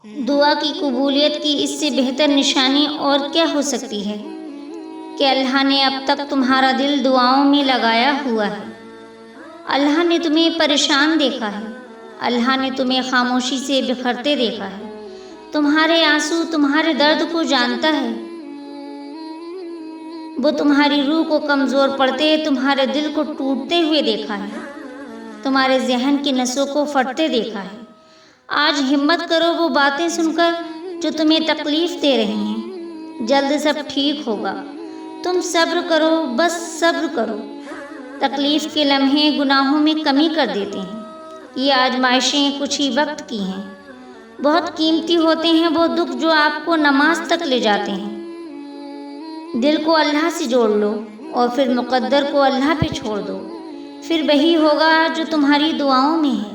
دعا کی قبولیت کی اس سے بہتر نشانی اور کیا ہو سکتی ہے کہ اللہ نے اب تک تمہارا دل دعاؤں میں لگایا ہوا ہے۔ اللہ نے تمہیں پریشان دیکھا ہے، اللہ نے تمہیں خاموشی سے بکھرتے دیکھا ہے، تمہارے آنسو، تمہارے درد کو جانتا ہے۔ وہ تمہاری روح کو کمزور پڑتے، تمہارے دل کو ٹوٹتے ہوئے دیکھا ہے، تمہارے ذہن کی نسوں کو پھٹتے دیکھا ہے۔ آج ہمت کرو وہ باتیں سن کر جو تمہیں تکلیف دے رہی ہیں، جلد سب ٹھیک ہوگا۔ تم صبر کرو، بس صبر کرو۔ تکلیف کے لمحے گناہوں میں کمی کر دیتے ہیں۔ یہ آزمائشیں کچھ ہی وقت کی ہیں، بہت قیمتی ہوتے ہیں وہ دکھ جو آپ کو نماز تک لے جاتے ہیں۔ دل کو اللہ سے جوڑ لو اور پھر مقدر کو اللہ پہ چھوڑ دو، پھر وہی ہوگا جو تمہاری دعاؤں میں ہے۔